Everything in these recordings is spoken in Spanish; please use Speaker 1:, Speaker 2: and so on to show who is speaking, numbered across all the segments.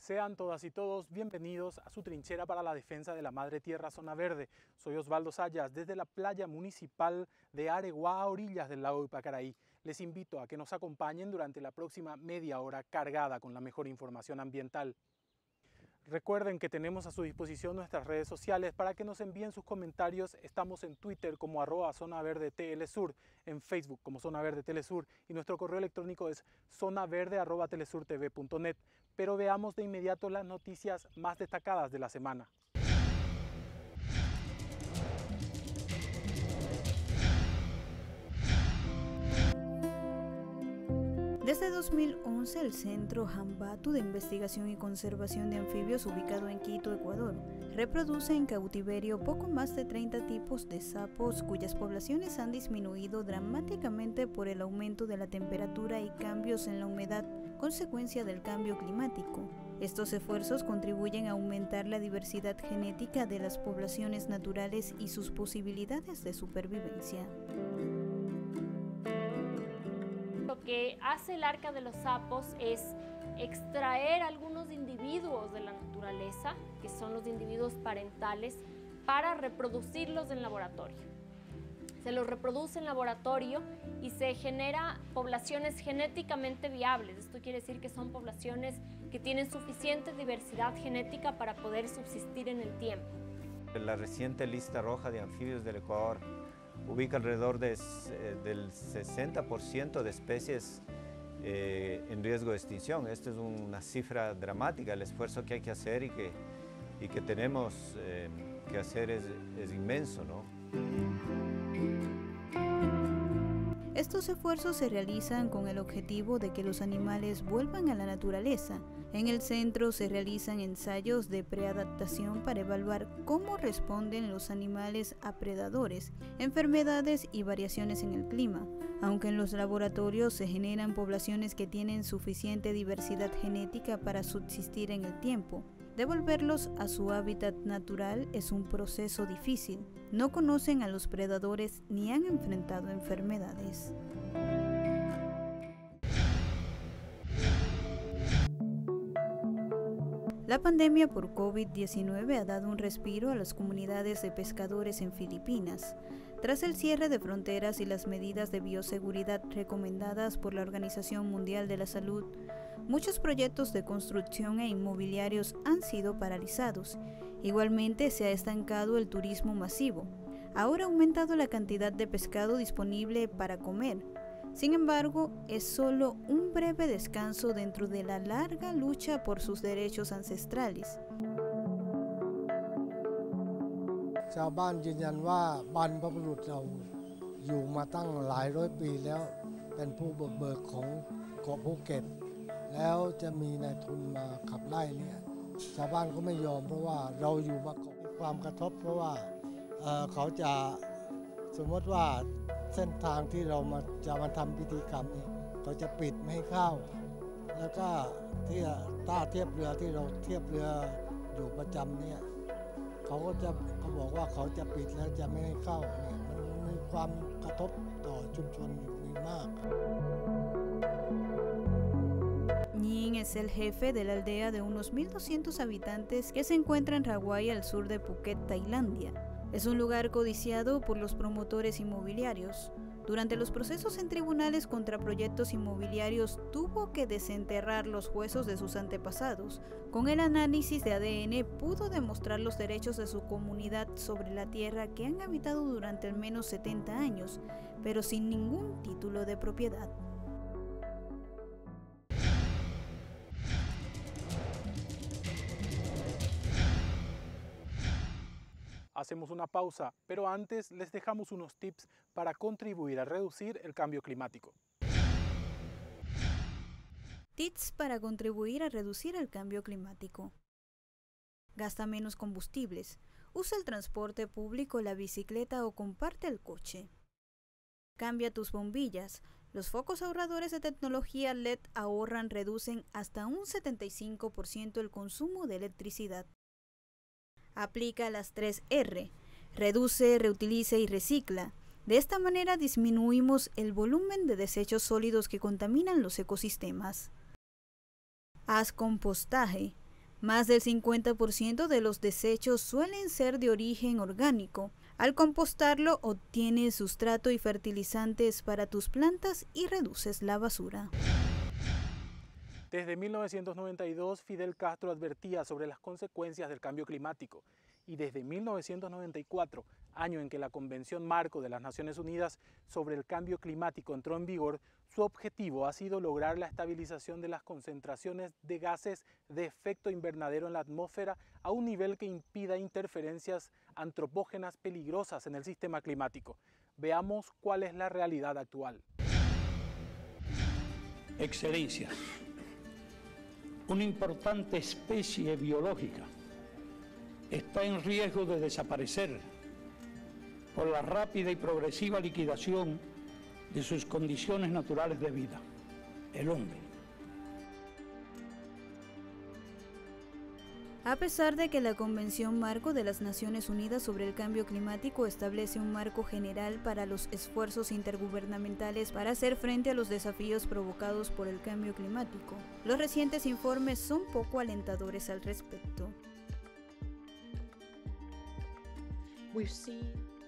Speaker 1: Sean todas y todos bienvenidos a su trinchera para la defensa de la Madre Tierra Zona Verde. Soy Osvaldo Sayas desde la playa municipal de Areguá a orillas del lago Ipacaraí. Les invito a que nos acompañen durante la próxima media hora cargada con la mejor información ambiental. Recuerden que tenemos a su disposición nuestras redes sociales para que nos envíen sus comentarios. Estamos en Twitter como @ZonaVerdeTLSur, en Facebook como Zona Verde Telesur y nuestro correo electrónico es zonaverde@telesurtv.net. Pero veamos de inmediato las noticias más destacadas de la semana.
Speaker 2: Desde 2011, el Centro Hambatu de Investigación y Conservación de Anfibios, ubicado en Quito, Ecuador, reproduce en cautiverio poco más de 30 tipos de sapos cuyas poblaciones han disminuido dramáticamente por el aumento de la temperatura y cambios en la humedad, consecuencia del cambio climático. Estos esfuerzos contribuyen a aumentar la diversidad genética de las poblaciones naturales y sus posibilidades de supervivencia.
Speaker 3: Lo que hace el Arca de los Sapos es extraer algunos individuos de la naturaleza, que son los individuos parentales, para reproducirlos en laboratorio. Se los reproduce en laboratorio y se genera poblaciones genéticamente viables. Esto quiere decir que son poblaciones que tienen suficiente diversidad genética para poder subsistir en el tiempo.
Speaker 4: La reciente lista roja de anfibios del Ecuador ubica alrededor del 60% de especies en riesgo de extinción. Esta es una cifra dramática. El esfuerzo que hay que hacer y que tenemos que hacer es inmenso, ¿no?
Speaker 2: Estos esfuerzos se realizan con el objetivo de que los animales vuelvan a la naturaleza. En el centro se realizan ensayos de preadaptación para evaluar cómo responden los animales a predadores, enfermedades y variaciones en el clima, aunque en los laboratorios se generan poblaciones que tienen suficiente diversidad genética para subsistir en el tiempo. Devolverlos a su hábitat natural es un proceso difícil. No conocen a los predadores ni han enfrentado enfermedades. La pandemia por COVID-19 ha dado un respiro a las comunidades de pescadores en Filipinas. Tras el cierre de fronteras y las medidas de bioseguridad recomendadas por la Organización Mundial de la Salud, muchos proyectos de construcción e inmobiliarios han sido paralizados. Igualmente se ha estancado el turismo masivo. Ahora ha aumentado la cantidad de pescado disponible para comer. Sin embargo, es solo un breve descanso dentro de la larga lucha por sus derechos ancestrales.
Speaker 5: ชาวบ้านยืนยันว่าบรรพบุรุษเราอยู่มาตั้งหลายร้อยปีแล้วเป็นผู้บุกเบิกของเกาะภูเก็ตแล้วจะมีนายทุนมาขับไล่เนี่ยชาวบ้านก็ไม่ยอมเพราะว่าเราอยู่มาเกาะความกระทบเพราะว่าเขาจะสมมติว่าเส้นทางที่เราจะมาทำพิธีกรรมนี้เขาจะปิดไม่ให้เข้าแล้วก็ที่ท่าเทียบเรือที่เราเทียบเรืออยู่ประจำเนี่ยเขาบอกว่าเขาจะปิดแล้วจะไม่ให้เข้าเนี่ยมันมีความกระทบต่อชุมชนมีมาก
Speaker 2: Ñin es el jefe de la aldea de unos 1.200 habitantes que se encuentra en Rawai, al sur de Phuket, Tailandia. Es un lugar codiciado por los promotores inmobiliarios. Durante los procesos en tribunales contra proyectos inmobiliarios, tuvo que desenterrar los huesos de sus antepasados. Con el análisis de ADN pudo demostrar los derechos de su comunidad sobre la tierra que han habitado durante al menos 70 años, pero sin ningún título de propiedad.
Speaker 1: Hacemos una pausa, pero antes les dejamos unos tips para contribuir a reducir el cambio climático.
Speaker 2: Tips para contribuir a reducir el cambio climático. Gasta menos combustibles. Usa el transporte público, la bicicleta o comparte el coche. Cambia tus bombillas. Los focos ahorradores de tecnología LED reducen hasta un 75% el consumo de electricidad. Aplica las 3 R, reduce, reutiliza y recicla. De esta manera disminuimos el volumen de desechos sólidos que contaminan los ecosistemas. Haz compostaje. Más del 50% de los desechos suelen ser de origen orgánico. Al compostarlo, obtienes sustrato y fertilizantes para tus plantas y reduces la basura.
Speaker 1: Desde 1992, Fidel Castro advertía sobre las consecuencias del cambio climático. Y desde 1994, año en que la Convención Marco de las Naciones Unidas sobre el Cambio Climático entró en vigor, su objetivo ha sido lograr la estabilización de las concentraciones de gases de efecto invernadero en la atmósfera a un nivel que impida interferencias antropógenas peligrosas en el sistema climático. Veamos cuál es la realidad actual.
Speaker 6: Excelencia, una importante especie biológica está en riesgo de desaparecer por la rápida y progresiva liquidación de sus condiciones naturales de vida, el hombre.
Speaker 2: A pesar de que la Convención Marco de las Naciones Unidas sobre el Cambio Climático establece un marco general para los esfuerzos intergubernamentales para hacer frente a los desafíos provocados por el cambio climático, los recientes informes son poco alentadores al respecto.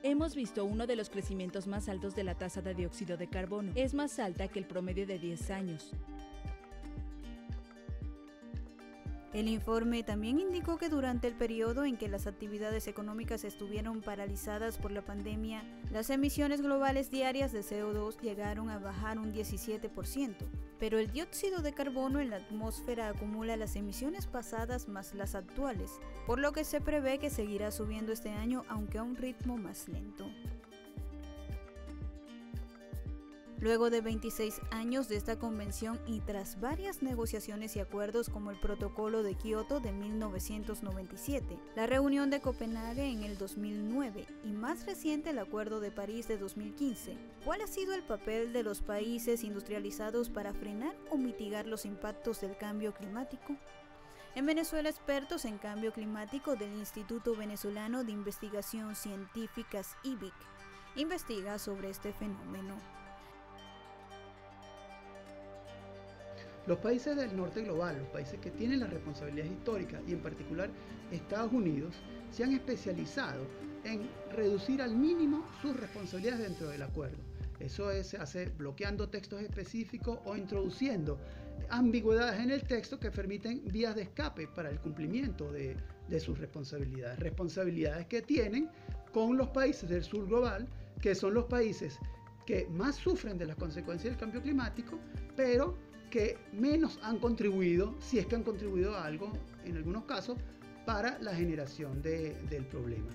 Speaker 7: Hemos visto uno de los crecimientos más altos de la tasa de dióxido de carbono. Es más alta que el promedio de 10 años.
Speaker 2: El informe también indicó que durante el periodo en que las actividades económicas estuvieron paralizadas por la pandemia, las emisiones globales diarias de CO2 llegaron a bajar un 17%, pero el dióxido de carbono en la atmósfera acumula las emisiones pasadas más las actuales, por lo que se prevé que seguirá subiendo este año, aunque a un ritmo más lento. Luego de 26 años de esta convención y tras varias negociaciones y acuerdos como el Protocolo de Kioto de 1997, la reunión de Copenhague en el 2009 y más reciente el Acuerdo de París de 2015, ¿cuál ha sido el papel de los países industrializados para frenar o mitigar los impactos del cambio climático? En Venezuela, expertos en cambio climático del Instituto Venezolano de Investigación Científicas IBIC investiga sobre este fenómeno.
Speaker 8: Los países del norte global, los países que tienen las responsabilidades históricas y en particular Estados Unidos, se han especializado en reducir al mínimo sus responsabilidades dentro del acuerdo. Eso se hace bloqueando textos específicos o introduciendo ambigüedades en el texto que permiten vías de escape para el cumplimiento de sus responsabilidades. Responsabilidades que tienen con los países del sur global, que son los países que más sufren de las consecuencias del cambio climático, pero que menos han contribuido, si es que han contribuido a algo, en algunos casos, para la generación del problema.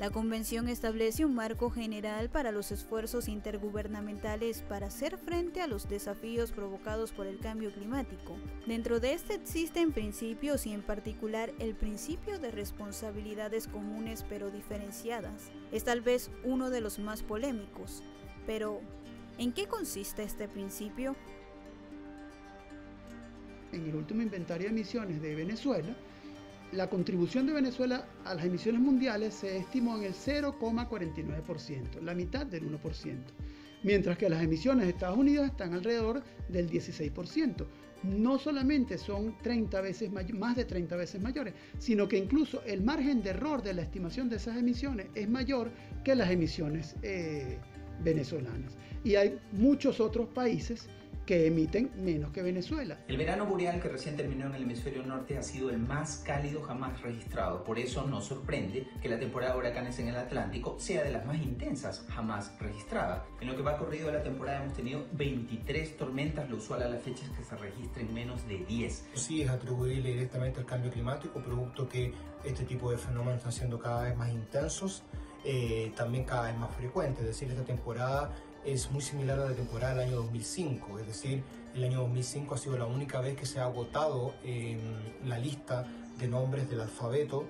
Speaker 2: La Convención establece un marco general para los esfuerzos intergubernamentales para hacer frente a los desafíos provocados por el cambio climático. Dentro de este existen principios y en particular el principio de responsabilidades comunes pero diferenciadas. Es tal vez uno de los más polémicos, pero ¿en qué consiste este principio?
Speaker 8: En el último inventario de emisiones de Venezuela, la contribución de Venezuela a las emisiones mundiales se estimó en el 0,49%, la mitad del 1%, mientras que las emisiones de Estados Unidos están alrededor del 16%. No solamente son más de 30 veces mayores, sino que incluso el margen de error de la estimación de esas emisiones es mayor que las emisiones venezolanas. Y hay muchos otros países que emiten menos que Venezuela.
Speaker 9: El verano boreal que recién terminó en el hemisferio norte ha sido el más cálido jamás registrado. Por eso nos sorprende que la temporada de huracanes en el Atlántico sea de las más intensas jamás registrada. En lo que va corrido de la temporada hemos tenido 23 tormentas, lo usual a la fecha es que se registren menos de 10.
Speaker 10: Sí, es atribuible directamente al cambio climático, producto que este tipo de fenómenos están siendo cada vez más intensos, también cada vez más frecuentes. Es decir, esta temporada es muy similar a la temporada del año 2005, es decir, el año 2005 ha sido la única vez que se ha agotado la lista de nombres del alfabeto.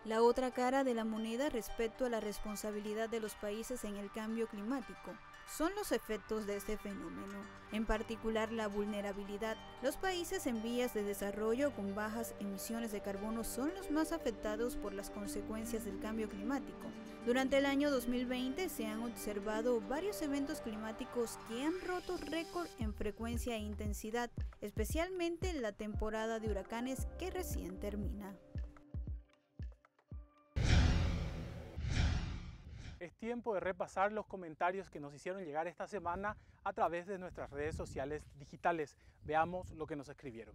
Speaker 2: La otra cara de la moneda respecto a la responsabilidad de los países en el cambio climático son los efectos de este fenómeno, en particular la vulnerabilidad. Los países en vías de desarrollo con bajas emisiones de carbono son los más afectados por las consecuencias del cambio climático. Durante el año 2020 se han observado varios eventos climáticos que han roto récord en frecuencia e intensidad, especialmente la temporada de huracanes que recién termina.
Speaker 1: Es tiempo de repasar los comentarios que nos hicieron llegar esta semana a través de nuestras redes sociales digitales. Veamos lo que nos escribieron.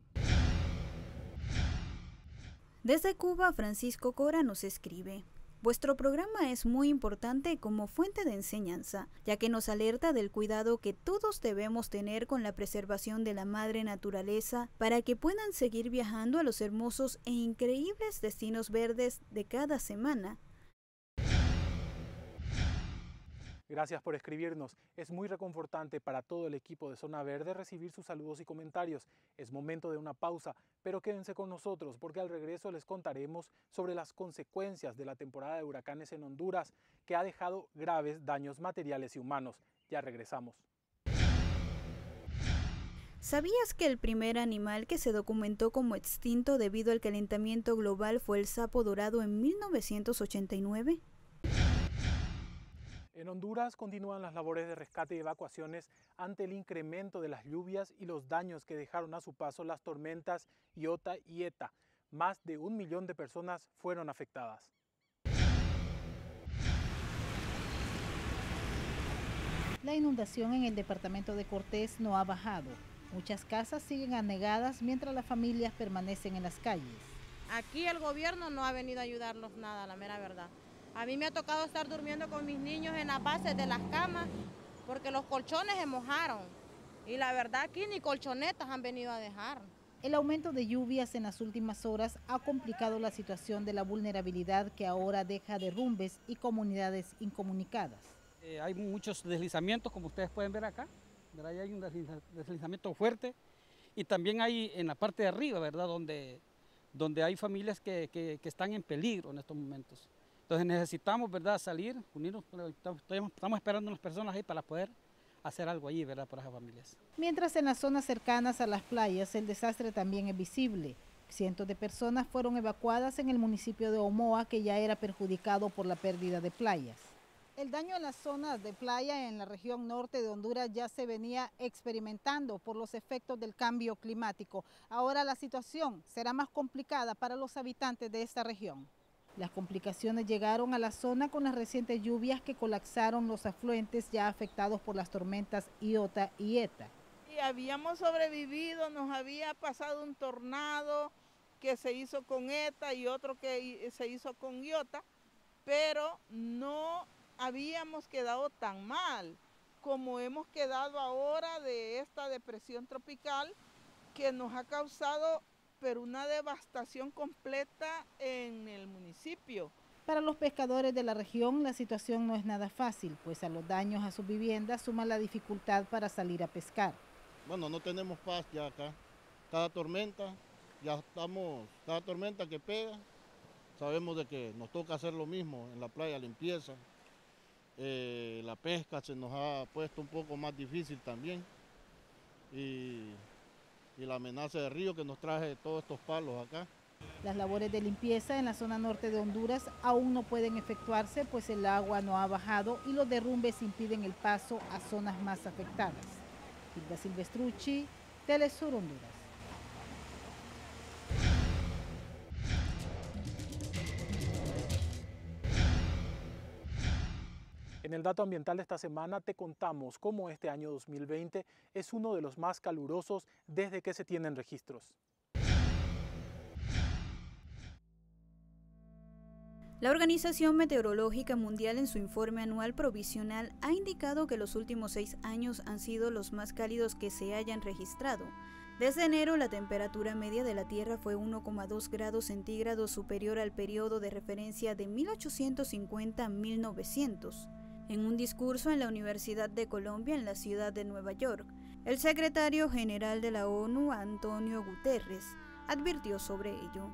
Speaker 2: Desde Cuba, Francisco Cora nos escribe: vuestro programa es muy importante como fuente de enseñanza, ya que nos alerta del cuidado que todos debemos tener con la preservación de la madre naturaleza para que puedan seguir viajando a los hermosos e increíbles destinos verdes de cada semana.
Speaker 1: Gracias por escribirnos. Es muy reconfortante para todo el equipo de Zona Verde recibir sus saludos y comentarios. Es momento de una pausa, pero quédense con nosotros porque al regreso les contaremos sobre las consecuencias de la temporada de huracanes en Honduras, que ha dejado graves daños materiales y humanos. Ya regresamos.
Speaker 2: ¿Sabías que el primer animal que se documentó como extinto debido al calentamiento global fue el sapo dorado en 1989?
Speaker 1: En Honduras continúan las labores de rescate y evacuaciones ante el incremento de las lluvias y los daños que dejaron a su paso las tormentas Iota y Eta. Más de 1 millón de personas fueron afectadas.
Speaker 11: La inundación en el departamento de Cortés no ha bajado. Muchas casas siguen anegadas mientras las familias permanecen en las calles.
Speaker 12: Aquí el gobierno no ha venido a ayudarnos nada, la mera verdad. A mí me ha tocado estar durmiendo con mis niños en las bases de las camas porque los colchones se mojaron. Y la verdad aquí ni colchonetas han venido a dejar.
Speaker 11: El aumento de lluvias en las últimas horas ha complicado la situación de la vulnerabilidad que ahora deja derrumbes y comunidades incomunicadas.
Speaker 13: Hay muchos deslizamientos, como ustedes pueden ver acá. ¿Verdad? Hay un deslizamiento fuerte y también hay en la parte de arriba, ¿verdad? Donde hay familias que están en peligro en estos momentos. Entonces necesitamos, ¿verdad?, salir, unirnos, estamos esperando a las personas ahí para poder hacer algo allí, ¿verdad?, para esas familias.
Speaker 11: Mientras en las zonas cercanas a las playas el desastre también es visible. Cientos de personas fueron evacuadas en el municipio de Omoa, que ya era perjudicado por la pérdida de playas. El daño en las zonas de playa en la región norte de Honduras ya se venía experimentando por los efectos del cambio climático. Ahora la situación será más complicada para los habitantes de esta región. Las complicaciones llegaron a la zona con las recientes lluvias que colapsaron los afluentes ya afectados por las tormentas Iota y Eta.
Speaker 14: Y habíamos sobrevivido, nos había pasado un tornado que se hizo con Eta y otro que se hizo con Iota, pero no habíamos quedado tan mal como hemos quedado ahora de esta depresión tropical que nos ha causado una devastación completa en el municipio.
Speaker 11: Para los pescadores de la región la situación no es nada fácil, pues a los daños a sus viviendas suma la dificultad para salir a pescar.
Speaker 15: Bueno, no tenemos paz ya acá. Cada tormenta que pega, sabemos de que nos toca hacer lo mismo en la playa, limpieza. La pesca se nos ha puesto un poco más difícil también. Y la amenaza de río que nos traje todos estos palos acá.
Speaker 11: Las labores de limpieza en la zona norte de Honduras aún no pueden efectuarse, pues el agua no ha bajado y los derrumbes impiden el paso a zonas más afectadas. Hilda Silvestrucci, Telesur Honduras.
Speaker 1: En el dato ambiental de esta semana te contamos cómo este año 2020 es uno de los más calurosos desde que se tienen registros.
Speaker 2: La Organización Meteorológica Mundial en su informe anual provisional ha indicado que los últimos 6 años han sido los más cálidos que se hayan registrado. Desde enero, la temperatura media de la Tierra fue 1,2 grados centígrados superior al periodo de referencia de 1850 a 1900. En un discurso en la Universidad de Colombia en la ciudad de Nueva York, el secretario general de la ONU, Antonio Guterres, advirtió sobre ello.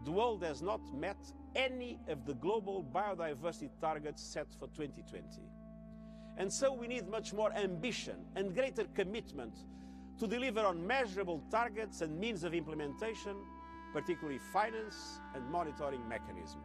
Speaker 16: The world has not met any of the global biodiversity targets set for 2020. And so we need much more ambition and greater commitment to deliver on measurable targets and means of implementation, particularly finance and monitoring mechanism.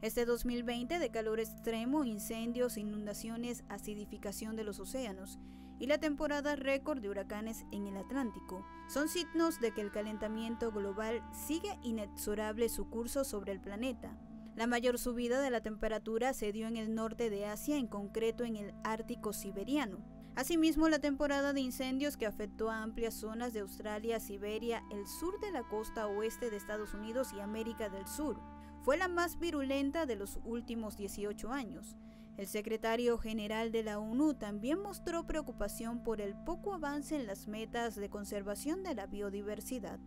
Speaker 2: Este 2020 de calor extremo, incendios, inundaciones, acidificación de los océanos y la temporada récord de huracanes en el Atlántico son signos de que el calentamiento global sigue inexorable su curso sobre el planeta. La mayor subida de la temperatura se dio en el norte de Asia, en concreto en el Ártico siberiano. Asimismo, la temporada de incendios que afectó a amplias zonas de Australia, Siberia, el sur de la costa oeste de Estados Unidos y América del Sur fue la más virulenta de los últimos 18 años. El secretario general de la ONU también mostró preocupación por el poco avance en las metas de conservación de la biodiversidad.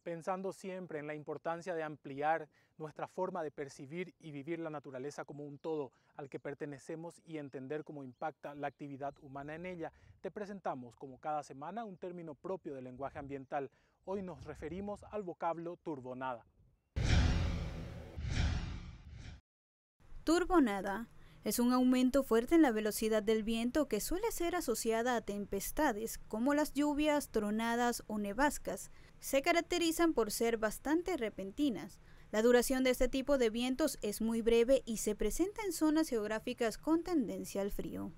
Speaker 1: Pensando siempre en la importancia de ampliar nuestra forma de percibir y vivir la naturaleza como un todo al que pertenecemos y entender cómo impacta la actividad humana en ella, te presentamos como cada semana un término propio del lenguaje ambiental. Hoy nos referimos al vocablo turbonada.
Speaker 2: Turbonada es un aumento fuerte en la velocidad del viento que suele ser asociada a tempestades como las lluvias, tronadas o nevascas. Se caracterizan por ser bastante repentinas. La duración de este tipo de vientos es muy breve y se presenta en zonas geográficas con tendencia al frío.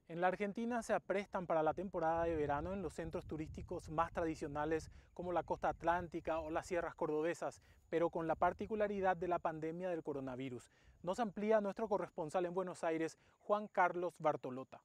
Speaker 1: En la Argentina se aprestan para la temporada de verano en los centros turísticos más tradicionales como la costa atlántica o las sierras cordobesas, pero con la particularidad de la pandemia del coronavirus. Nos amplía nuestro corresponsal en Buenos Aires, Juan Carlos Bartolota.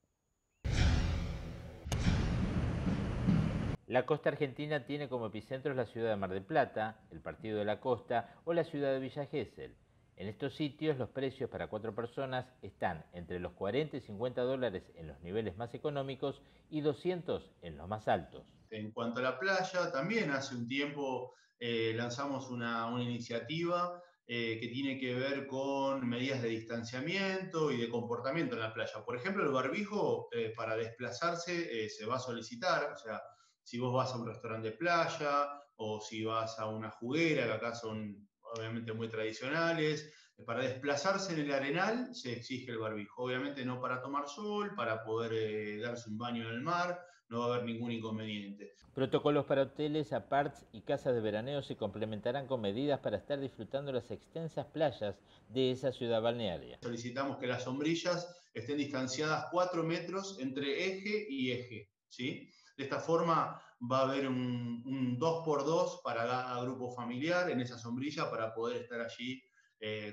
Speaker 17: La costa argentina tiene como epicentros la ciudad de Mar del Plata, el Partido de la Costa o la ciudad de Villa Gesell. En estos sitios los precios para 4 personas están entre los 40 y 50 dólares en los niveles más económicos y 200 en los más altos.
Speaker 18: En cuanto a la playa, también hace un tiempo lanzamos una iniciativa que tiene que ver con medidas de distanciamiento y de comportamiento en la playa. Por ejemplo, el barbijo para desplazarse se va a solicitar, o sea, si vos vas a un restaurante de playa o si vas a una juguera, que acá son obviamente muy tradicionales, para desplazarse en el arenal se exige el barbijo. Obviamente no para tomar sol, para poder darse un baño en el mar, no va a haber ningún inconveniente.
Speaker 17: Protocolos para hoteles, aparts y casas de veraneo se complementarán con medidas para estar disfrutando las extensas playas de esa ciudad balnearia.
Speaker 18: Solicitamos que las sombrillas estén distanciadas 4 metros entre eje y eje, ¿sí? De esta forma va a haber un 2x2 para cada grupo familiar en esa sombrilla para poder estar allí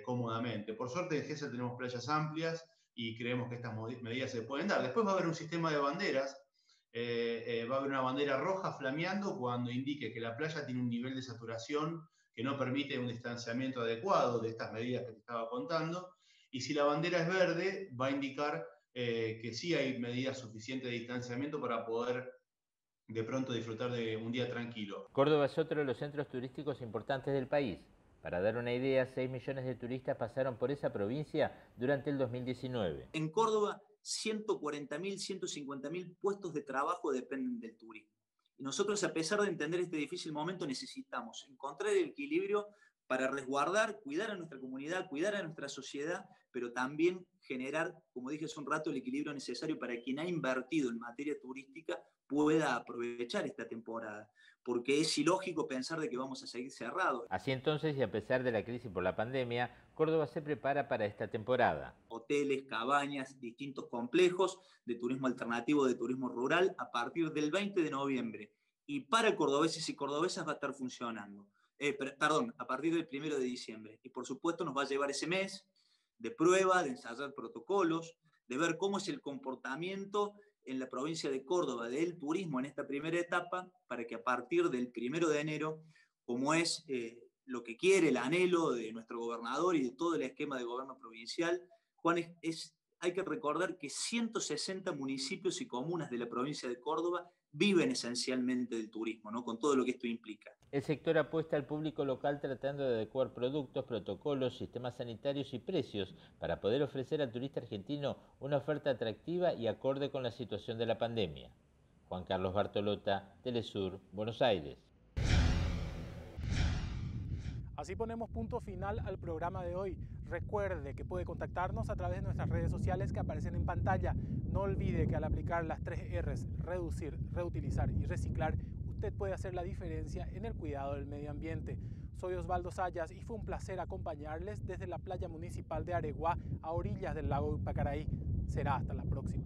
Speaker 18: cómodamente. Por suerte en Gesell tenemos playas amplias y creemos que estas medidas se pueden dar. Después va a haber un sistema de banderas, va a haber una bandera roja flameando cuando indique que la playa tiene un nivel de saturación que no permite un distanciamiento adecuado de estas medidas que te estaba contando, y si la bandera es verde va a indicar que sí hay medidas suficientes de distanciamiento para poder de pronto disfrutar de un día tranquilo.
Speaker 17: Córdoba es otro de los centros turísticos importantes del país. Para dar una idea, 6 millones de turistas pasaron por esa provincia durante el 2019.
Speaker 19: En Córdoba, 140.000, 150.000 puestos de trabajo dependen del turismo. Y nosotros, a pesar de entender este difícil momento, necesitamos encontrar el equilibrio para resguardar, cuidar a nuestra comunidad, cuidar a nuestra sociedad, pero también generar, como dije hace un rato, el equilibrio necesario para quien ha invertido en materia turística pueda aprovechar esta temporada, porque es ilógico pensar de que vamos a seguir cerrados.
Speaker 17: Así entonces, y a pesar de la crisis por la pandemia, Córdoba se prepara para esta temporada.
Speaker 19: Hoteles, cabañas, distintos complejos de turismo alternativo, de turismo rural, a partir del 20 de noviembre. Y para cordobeses y cordobesas va a estar funcionando. A partir del 1 de diciembre. Y por supuesto nos va a llevar ese mes de prueba, de ensayar protocolos, de ver cómo es el comportamiento en la provincia de Córdoba del turismo en esta primera etapa, para que a partir del 1 de enero, como es lo que quiere, el anhelo de nuestro gobernador y de todo el esquema de gobierno provincial, Juan, es hay que recordar que 160 municipios y comunas de la provincia de Córdoba viven esencialmente del turismo, ¿no? Con todo lo que esto implica.
Speaker 17: El sector apuesta al público local tratando de adecuar productos, protocolos, sistemas sanitarios y precios para poder ofrecer al turista argentino una oferta atractiva y acorde con la situación de la pandemia. Juan Carlos Bartolota, Telesur, Buenos Aires.
Speaker 1: Así ponemos punto final al programa de hoy. Recuerde que puede contactarnos a través de nuestras redes sociales que aparecen en pantalla. No olvide que al aplicar las 3 R's, reducir, reutilizar y reciclar, usted puede hacer la diferencia en el cuidado del medio ambiente. Soy Osvaldo Sayas y fue un placer acompañarles desde la playa municipal de Areguá a orillas del lago Pacaraí. Será hasta la próxima.